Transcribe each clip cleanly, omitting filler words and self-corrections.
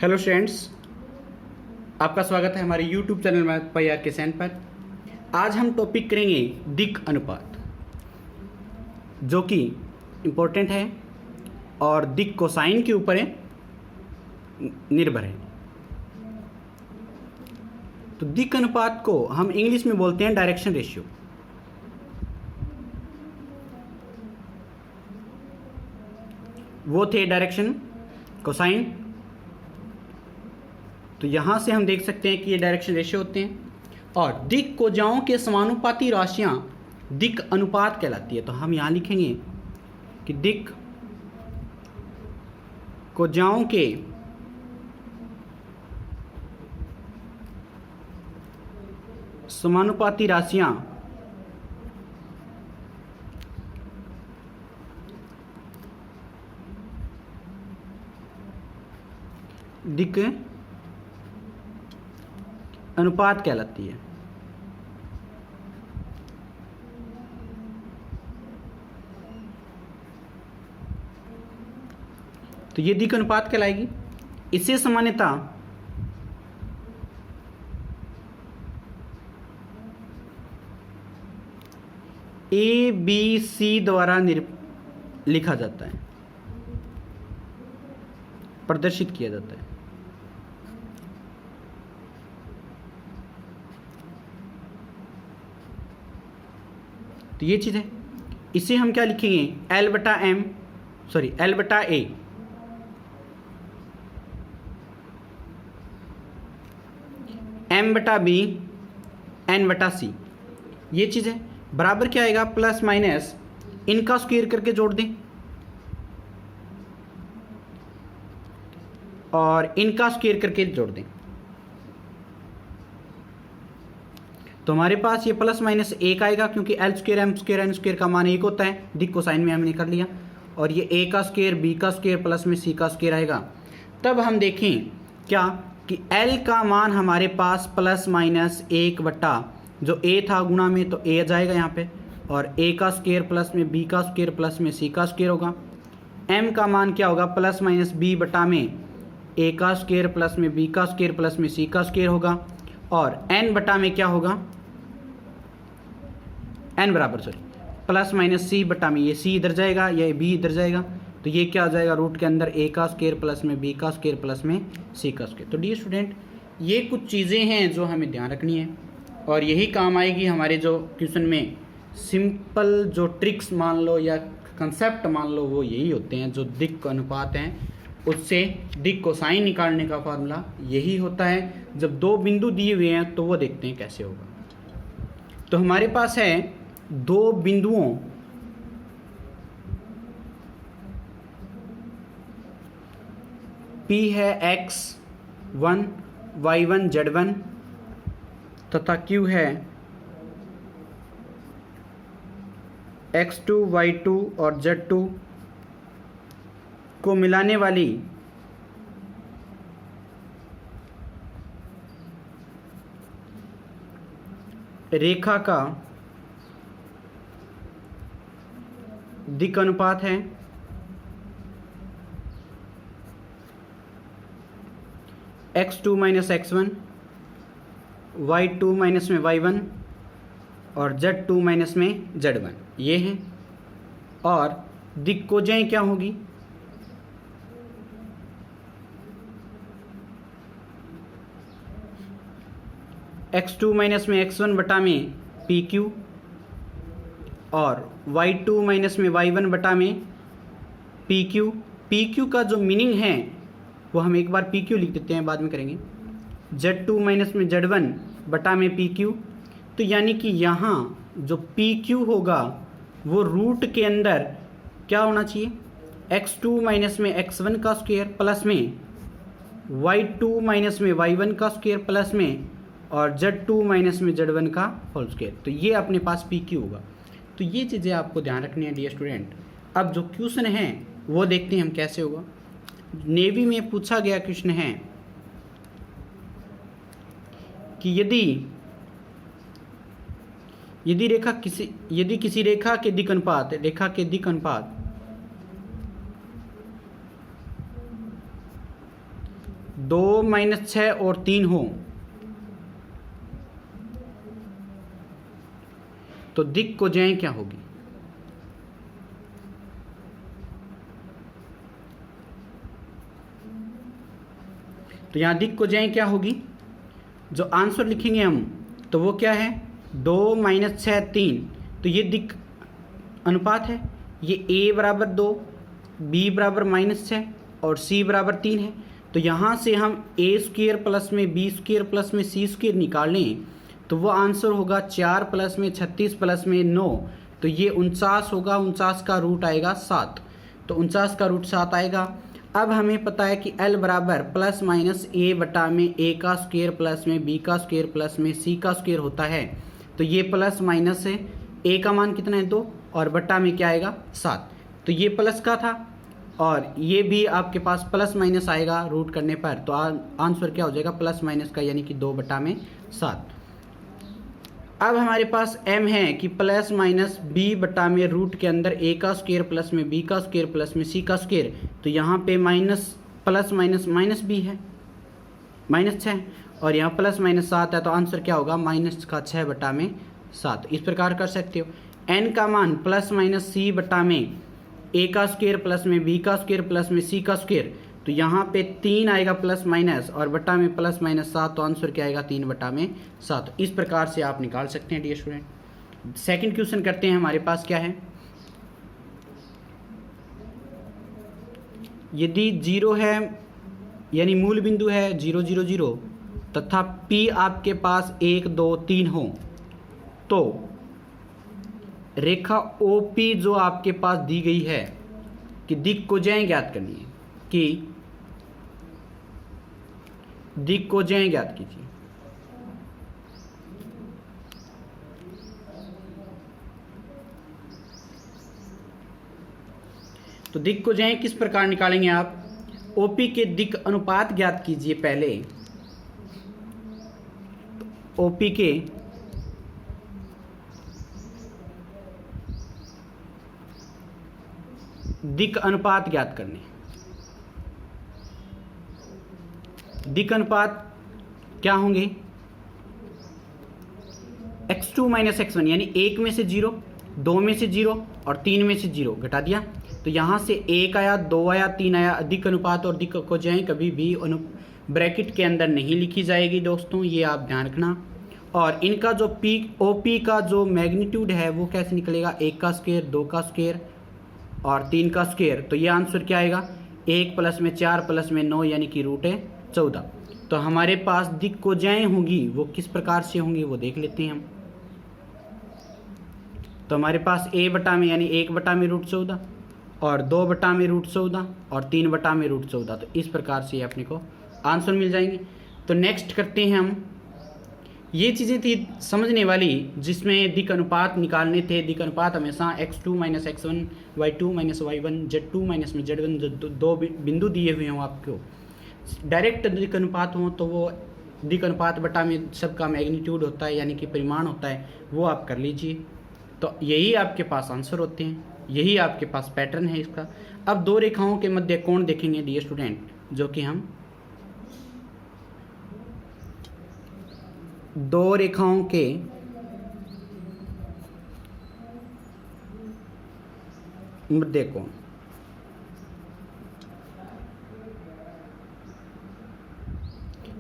Hello students, आपका स्वागत है हमारे YouTube channel math by R K Sain पर। आज हम टॉपिक करेंगे दिक् अनुपात, जो कि इम्पोर्टेंट है और दिक् कोसाइन के ऊपर निर्भर है। तो दिक् अनुपात को हम इंग्लिश में बोलते हैं डायरेक्शन रेशियो। वो थे डायरेक्शन कोसाइन। तो यहाँ से हम देख सकते हैं कि ये डायरेक्शन रेशियो होते हैं और दिक् कोजाओं के समानुपाती राशियाँ दिक् अनुपात कहलाती है। तो हम यहाँ लिखेंगे कि दिक् कोजाओं के समानुपाती राशियाँ दिक् अनुपात कहलाती है। तो ये दिक् अनुपात कहलाएगी। इसे सामान्यता ABC द्वारा लिखा जाता है, प्रदर्शित किया जाता है। तो ये चीज़ है। इसे हम क्या लिखेंगे? L बटा A M बटा B N बटा C। ये चीज़ है। बराबर क्या आएगा? प्लस माइनस इनका स्क्वायर करके जोड़ दें और इनका स्क्वायर करके जोड़ दें। तो हमारे पास ये प्लस माइनस एक आएगा, क्योंकि L square M square N square का मान एक होता है। दिक् कोसाइन में हमने कर लिया। और ये A का स्क्वायर B का स्क्वायर प्लस में C का स्क्वायर आएगा। तब हम देखें क्या कि L का मान हमारे पास प्लस माइनस एक बट्टा जो A था गुणा में, तो A जाएगा यहाँ पे, और A का स्क्वायर प्लस में B का स्क्वायर प्लस में C का स्क्वायर होगा। M का मान क्या होगा? प्लस माइनस B बटा में A का स्क्वायर प्लस में B का स्क्वायर प्लस में C का स्क्वायर होगा। और N बटा में क्या होगा? N बराबर प्लस माइनस C बटा में ये C इधर जाएगा, ये B इधर जाएगा, तो ये क्या हो जाएगा? रूट के अंदर A का स्क्वायर प्लस में B का स्क्वायर प्लस में C का स्क्वायर। तो डियर स्टूडेंट, ये कुछ चीज़ें हैं जो हमें ध्यान रखनी है और यही काम आएगी हमारे जो क्वेश्चन में सिंपल जो ट्रिक्स मान लो या कंसेप्ट मान लो, वो यही होते हैं। जो दिक् अनुपात हैं उससे दिक् कोसाइन निकालने का फार्मूला यही होता है। जब दो बिंदु दिए हुए हैं तो वो देखते हैं कैसे होगा। तो हमारे पास है दो बिंदुओं P है x1 y1 z1 तथा Q है x2 y2 और z2 को मिलाने वाली रेखा का दिक् अनुपात है x2 minus x1 y2 minus में y1 और z2 माइनस में z1, ये हैं। और दिक् कोजाएं क्या होगी? x2 माइनस में x1 बटा में PQ और y2 माइनस में y1 बटा में PQ का जो मीनिंग है वो हम एक बार PQ लिख देते हैं, बाद में करेंगे। z2 माइनस में z1 बटा में PQ। तो यानी कि यहाँ जो PQ होगा वो रूट के अंदर क्या होना चाहिए? x2 माइनस में x1 का स्क्वायर प्लस में y2 माइनस में y1 का स्क्वायर प्लस में और z2 माइनस में z1 का होल स्क्वायर। तो ये अपने पास PQ होगा। तो ये चीज़ें आपको ध्यान रखनी है डियर स्टूडेंट। अब जो क्वेश्चन है वो देखते हैं हम कैसे होगा। नेवी में पूछा गया क्वेश्चन है कि यदि किसी रेखा के दिक् अनुपात 2 माइनस 6 और 3 हो तो दिक् कोजाएं क्या होगी? तो यहाँ दिक् कोजाएं क्या होगी? जो आंसर लिखेंगे हम तो वो क्या है? 2 माइनस 6 3। तो ये दिक् अनुपात है। ये a बराबर 2, b बराबर -6 और c बराबर 3 है। तो यहाँ से हम a स्क्वायर प्लस में b स्क्वायर प्लस में c स्क्वायर निकाल लें तो वो आंसर होगा 4 प्लस में 36 प्लस में 9। तो ये 49 होगा। 49 का रूट आएगा 7। तो 49 का रूट 7 आएगा। अब हमें पता है कि L बराबर प्लस माइनस a बटा में a का स्क्वायर प्लस में b का स्क्वायर प्लस में c का स्क्वायर होता है। तो ये प्लस माइनस है। a का मान कितना है? 2 और बटा में क्या आएगा? 7। तो ये प्लस का था और ये भी आपके पास प्लस माइनस आएगा रूट करने पर। तो आंसर क्या हो जाएगा? प्लस माइनस का यानी कि 2 बटा में 7। अब हमारे पास m है कि प्लस माइनस b बटा में रूट के अंदर a का स्क्वायर प्लस में b का स्क्वायर प्लस में c का स्क्वायर। तो यहाँ पे minus plus minus minus b है -6 और यहाँ प्लस माइनस 7 है। तो आंसर क्या होगा? माइनस का 6 बटा में 7। इस प्रकार कर सकते हो। n का मान प्लस माइनस c बटा में a का स्क्वायर प्लस में b का स्क्वायर प्लस में c का स्क्वायर। तो यहाँ पे 3 आएगा प्लस माइनस और बटा में प्लस माइनस 7। तो आंसर क्या आएगा? 3 बटा में 7। इस प्रकार से आप निकाल सकते हैं डियर स्टूडेंट। सेकंड क्वेश्चन करते हैं। हमारे पास क्या है? यदि 0 है यानी मूल बिंदु है 0 0 0 तथा P आपके पास 1 2 3 हो तो रेखा OP जो आपके पास दी गई है कि दिक् कोजाएं ज्ञात करनी है कि दिक् कोजाएं ज्ञात कीजिए। तो दिक् कोजाएं किस प्रकार निकालेंगे आप? OP के दिक् अनुपात ज्ञात कीजिए पहले। OP के दिक् अनुपात ज्ञात करने। दिक् अनुपात क्या होंगे? x2 माइनस x1 यानी 1 में से 0, 2 में से 0 और 3 में से 0 घटा दिया। तो यहाँ से 1 आया, 2 आया, 3 आया। दिक् अनुपात और दिक् कोजाएं कभी भी ब्रैकेट के अंदर नहीं लिखी जाएगी दोस्तों, ये आप ध्यान रखना। और इनका जो OP का जो मैग्नीट्यूड है वो कैसे निकलेगा? 1 का स्क्वायर, 2 का स्क्वायर और 3 का स्क्वायर। तो ये आंसर क्या आएगा? 1 प्लस में 4 प्लस में 9 यानी कि रूट है 14। तो हमारे पास दिक् कोजाएं होंगी वो किस प्रकार से होंगी वो देख लेते हैं हम। तो हमारे पास a बटा में यानी 1 बटा में रूट 14 और 2 बटा में रूट 14 और 3 बटा में रूट 14। तो इस प्रकार से अपने को आंसर मिल जाएंगे। तो नेक्स्ट करते हैं हम। ये चीज़ें थी समझने वाली जिसमें दिक् अनुपात निकालने थे। दिक् अनुपात हमेशा x2 minus x1, y2 minus y1, z2 minus में z1 जो 2 बिंदु दिए हुए हों आपको डायरेक्ट दिक् अनुपात हों तो वो दिक् अनुपात बटा में सबका मैग्नीट्यूड होता है यानी कि परिमाण होता है, वो आप कर लीजिए। तो यही आपके पास आंसर होते हैं, यही आपके पास पैटर्न है इसका। अब 2 रेखाओं के मध्य कोण देखेंगे डियर स्टूडेंट, जो कि हम 2 रेखाओं के मध्य कोण।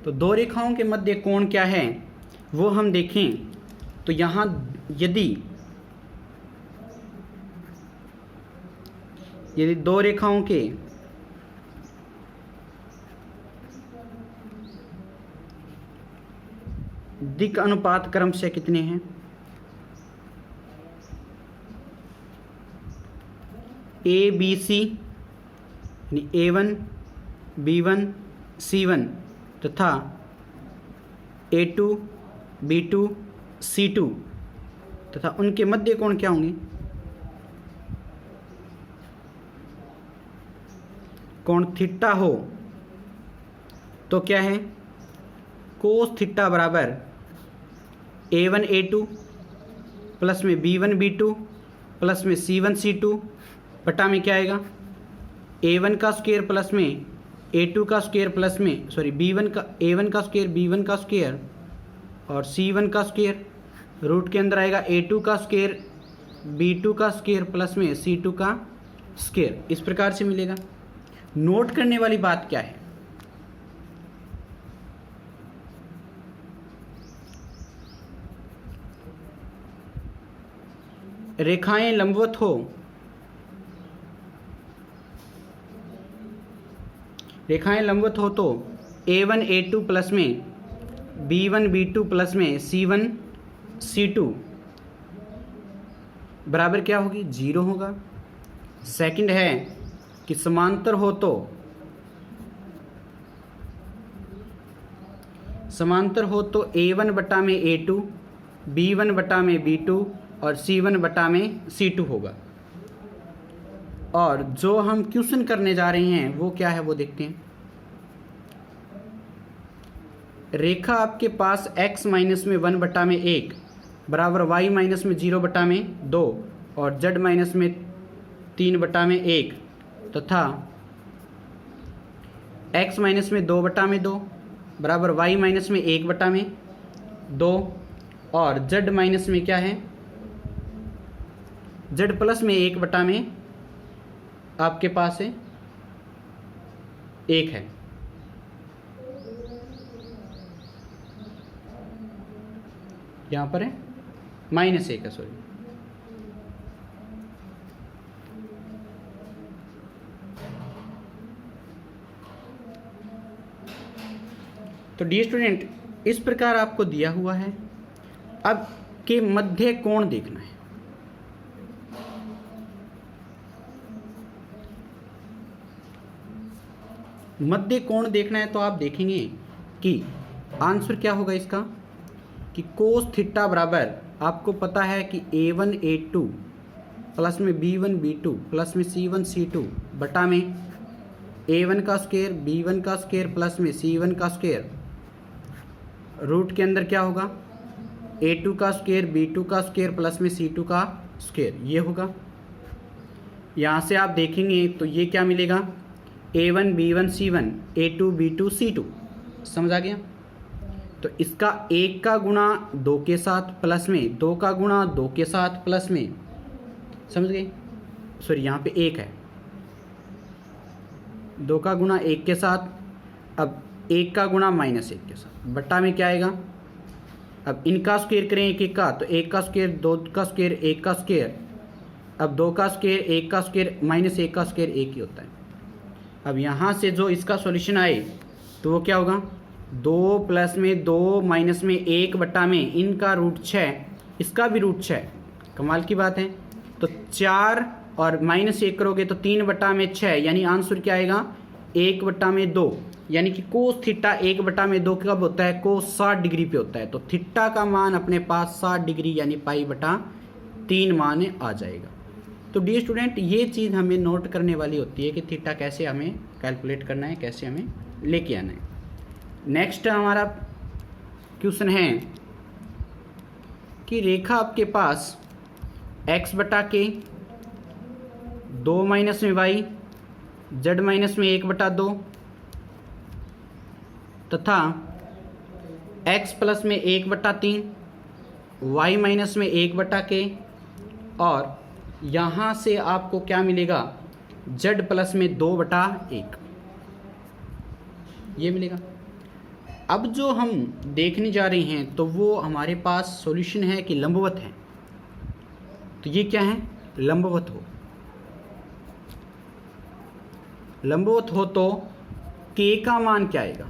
तो 2 रेखाओं के मध्य कोण क्या है वो हम देखें। तो यहाँ यदि 2 रेखाओं के दिक् अनुपात क्रम से कितने हैं? ABC यानी A1, B1, C1 तथा A2, B2, C2 तथा उनके मध्य कोण क्या होंगे? कोण थीटा हो तो क्या है? कोस थीटा बराबर A1 A2 प्लस में B1 B2 प्लस में C1 C2 बटा में क्या आएगा? A1 का स्क्वायर प्लस में A2 का स्क्वायर प्लस में सॉरी B1 का A1 का स्क्वायर B1 का स्क्वायर और C1 का स्क्वायर, रूट के अंदर आएगा A2 का स्क्वायर B2 का स्क्वायर प्लस में C2 का स्क्वायर, इस प्रकार से मिलेगा। नोट करने वाली बात क्या है, रेखाएं लंबवत हो, रेखाएं लंबवत हो तो A1 A2 प्लस में B1 B2 प्लस में C1 C2 बराबर क्या होगी, 0 होगा। सेकंड है कि समांतर हो तो A1 बटा में A2, B1 बटा में B2 और C1 बटा में C2 होगा। और जो हम क्वेश्चन करने जा रहे हैं वो क्या है वो देखते हैं। रेखा आपके पास x माइनस में 1 बटा में 1 बराबर y माइनस में 0 बटा में 2 और z माइनस में 3 बटा में 1 तथा x माइनस में 2 बटा में 2 बराबर y माइनस में 1 बटा में 2 और z माइनस में क्या है, z प्लस में 1 बटा में आपके पास है 1 है। यहाँ पर है -1 है, सॉरी। तो डी स्टूडेंट, इस प्रकार आपको दिया हुआ है। अब के मध्य कोण देखना है। मध्य कोण देखना है तो आप देखेंगे कि आंसर क्या होगा इसका कि कोस थीटा बराबर, आपको पता है कि A1 A2 प्लस में B1 B2 प्लस में C1 C2 बटा में A1 का स्क्वायर B1 का स्क्वायर प्लस में C1 का स्क्वायर, रूट के अंदर क्या होगा A2 का स्क्वायर B2 का स्क्वायर प्लस में C2 का स्क्वायर, ये होगा। यहाँ से आप देखेंगे तो ये क्या मिलेगा, A1 B1 C1 A2 B2 C2, समझ आ गया। तो इसका 1 का गुणा 2 के साथ प्लस में 2 का गुणा 2 के साथ प्लस में, समझ गए, सॉरी यहाँ पे 1 है, 2 का गुणा 1 के साथ, अब 1 का गुणा -1 के साथ बट्टा में क्या आएगा, अब इनका स्क्वायर करें 1 का, तो 1 का स्क्वायर 2 का स्क्वायर 1 का स्क्वायर, अब 2 का स्क्वायर 1 का स्क्वायर -1 का स्क्वायर 1 ही होता है। अब यहाँ से जो इसका सॉल्यूशन आए तो वो क्या होगा, 2 प्लस में 2 माइनस में 1 बट्टा में इनका रूट 6, इसका भी रूट 6, कमाल की बात है। तो 4 और -1 करोगे तो 3 बट्टा में 6, यानी आंसर क्या आएगा 1 बट्टा में 2, यानी कि कोस थीटा 1 बट्टा में 2 कब होता है, कोस 60 डिग्री पे होता है। तो थीटा का मान अपने पास 60 डिग्री यानी π/3 मान आ जाएगा। तो डी स्टूडेंट, ये चीज़ हमें नोट करने वाली होती है कि थीटा कैसे हमें कैलकुलेट करना है, कैसे हमें लेके आना है। नेक्स्ट हमारा क्वेश्चन है कि रेखा आपके पास x बटा के 2 माइनस में y z माइनस में 1/2 तथा x प्लस में 1/3 y माइनस में 1/k और यहाँ से आपको क्या मिलेगा z प्लस में 2/1, ये मिलेगा। अब जो हम देखने जा रहे हैं तो वो हमारे पास सॉल्यूशन है कि लंबवत है। तो ये क्या है, लंबवत हो, लंबवत हो तो k का मान क्या आएगा,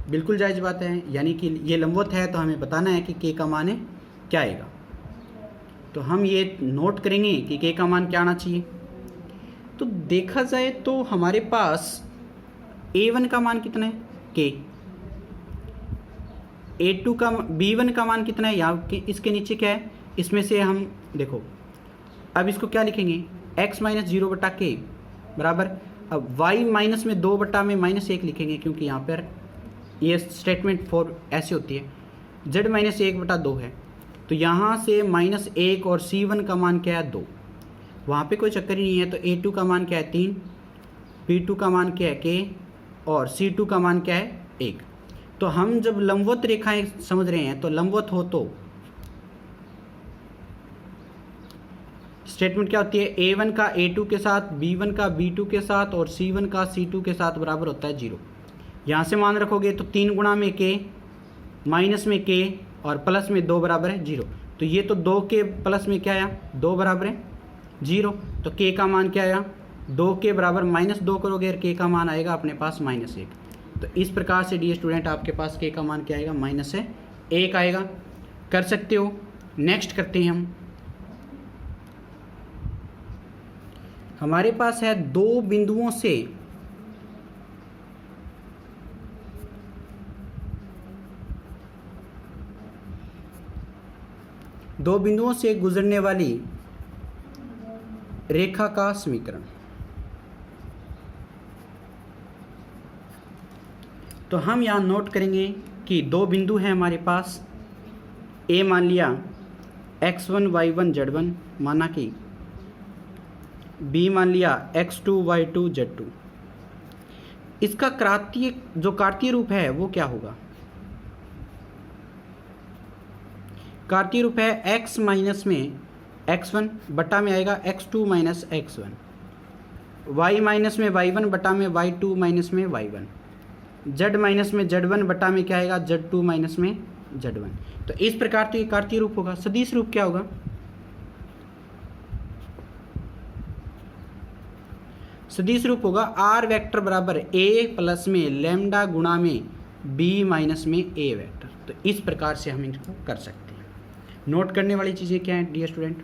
बिल्कुल जायज़ बात है, यानी कि ये लंबवत है तो हमें बताना है कि k का मान है क्या आएगा। तो हम ये नोट करेंगे कि k का मान क्या आना चाहिए। तो देखा जाए तो हमारे पास A1 का मान कितना है k, A2 का B1 का मान कितना है, यहाँ के इसके नीचे क्या है, इसमें से हम देखो, अब इसको क्या लिखेंगे x माइनस 0/k बराबर, अब y माइनस में 2 बटा में -1 लिखेंगे क्योंकि यहाँ पर ये स्टेटमेंट फॉर ऐसे होती है, z माइनस 1/2 है। तो यहाँ से -1 और C1 का मान क्या है 2, वहाँ पे कोई चक्कर ही नहीं है। तो A2 का मान क्या है 3, B2 का मान क्या है k और C2 का मान क्या है 1। तो हम जब लंबवत रेखाएं समझ रहे हैं तो लंबवत हो तो स्टेटमेंट क्या होती है, A1 का A2 के साथ, B1 का B2 के साथ और C1 का C2 के साथ बराबर होता है 0। यहाँ से मान रखोगे तो 3 गुणा में k, माइनस में k और प्लस में 2 बराबर है 0। तो ये तो 2 के प्लस में क्या आया 2 बराबर है 0। तो k का मान क्या आया 2 के बराबर -2 करोगे और k का मान आएगा अपने पास -1। तो इस प्रकार से डी स्टूडेंट आपके पास k का मान क्या आएगा -1 आएगा। कर सकते हो। नेक्स्ट करते हैं हम। हमारे पास है दो बिंदुओं से गुजरने वाली रेखा का समीकरण। तो हम यहाँ नोट करेंगे कि दो बिंदु हैं हमारे पास। ए मान लिया x1 y1 z1 माना कि बी मान लिया x2 y2 z2। इसका कार्तीय रूप है वो क्या होगा, कार्तीय रूप है x माइनस में x1 बटा में आएगा x2 minus x1, y minus में y1 बटा में y2 माइनस में y1, z माइनस में z1 बटा में क्या आएगा z2 माइनस में z1। तो इस प्रकार तो ये कार्तीय रूप होगा। सदिश रूप क्या होगा, सदिश रूप होगा r वेक्टर बराबर a प्लस में लैम्डा गुणा में b माइनस में a वेक्टर। तो इस प्रकार से हम इनको कर सकते हैं। नोट करने वाली चीज़ें क्या हैं डियर स्टूडेंट,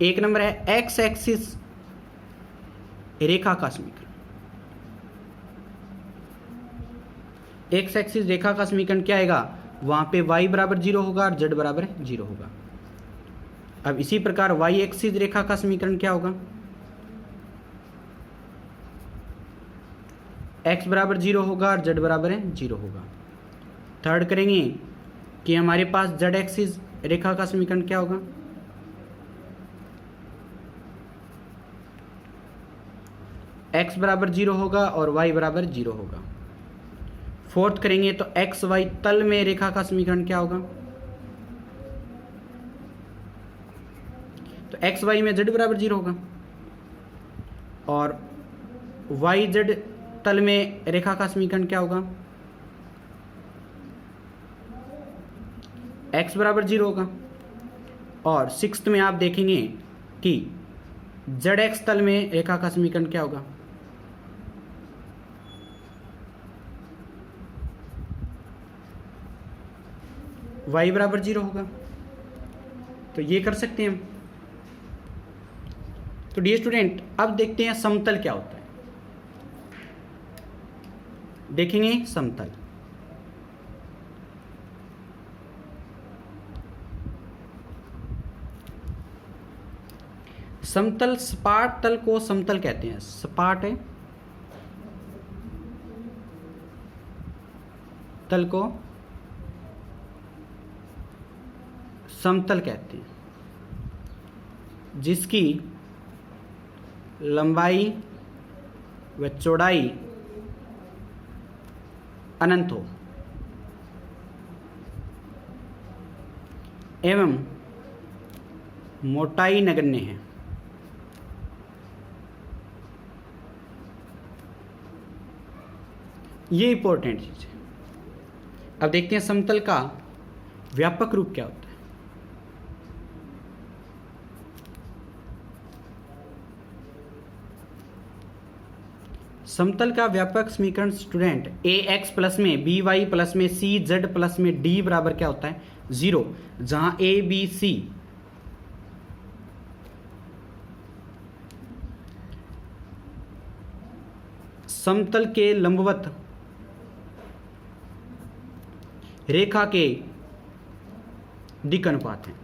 एक नंबर है एक्स एक्सिस रेखा का समीकरण। एक्स एक्सिस रेखा का समीकरण क्या आएगा, वहां पे y बराबर 0 होगा और z बराबर 0 होगा। अब इसी प्रकार y एक्सिस रेखा का समीकरण क्या होगा, x बराबर 0 होगा और z बराबर 0 होगा। थर्ड करेंगे कि हमारे पास z एक्सिस रेखा का समीकरण क्या होगा, x बराबर 0 होगा और y बराबर 0 होगा। फोर्थ करेंगे तो एक्स वाई तल में रेखा का समीकरण क्या होगा, तो एक्स वाई में z बराबर 0 होगा और वाई जेड तल में रेखा का समीकरण क्या होगा, x बराबर 0 होगा। और सिक्स्थ में आप देखेंगे कि zx तल में रेखा का समीकरण क्या होगा, y बराबर 0 होगा। तो ये कर सकते हैं हम। तो डियर स्टूडेंट अब देखते हैं समतल क्या होता है। देखेंगे समतल। समतल, सपाट तल को समतल कहते हैं। सपाट है तल को समतल कहते हैं, जिसकी लंबाई व चौड़ाई अनंत हो एवं मोटाई नगण्य है। ये इंपॉर्टेंट चीज है। अब देखते हैं समतल का व्यापक रूप क्या होता है। समतल का व्यापक समीकरण स्टूडेंट ए एक्स प्लस में बी वाई प्लस में सी जेड प्लस में डी बराबर क्या होता है 0, जहां ए बी सी समतल के लंबवत रेखा के दिक् अनुपात हैं।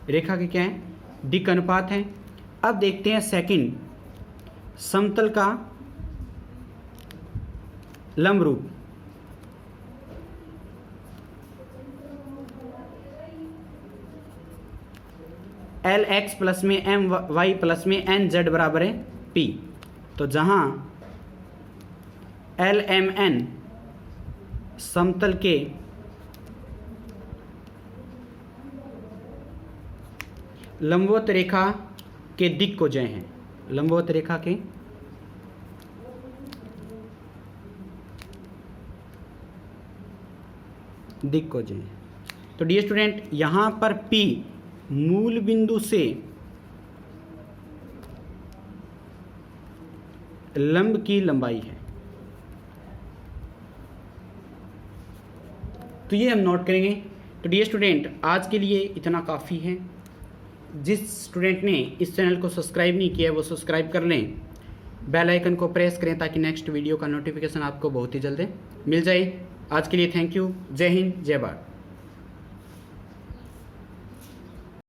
रेखा के क्या हैं, दिक् अनुपात हैं। अब देखते हैं सेकंड, समतल का लंब रूप। एल एक्स प्लस में एम वाई प्लस में एन जेड बराबर है पी। तो जहाँ एल एम एन समतल के लंबवत रेखा के दिक्कोजय हैं, लंबवत रेखा के दिक्कोजय हैं। तो डियर स्टूडेंट, यहाँ पर P मूल बिंदु से लंब की लंबाई है। तो ये हम नोट करेंगे। तो डियर स्टूडेंट, आज के लिए इतना काफ़ी है। जिस स्टूडेंट ने इस चैनल को सब्सक्राइब नहीं किया है वो सब्सक्राइब कर लें, बेल आइकन को प्रेस करें ताकि नेक्स्ट वीडियो का नोटिफिकेशन आपको बहुत ही जल्द मिल जाए। आज के लिए थैंक यू। जय हिंद, जय भारत।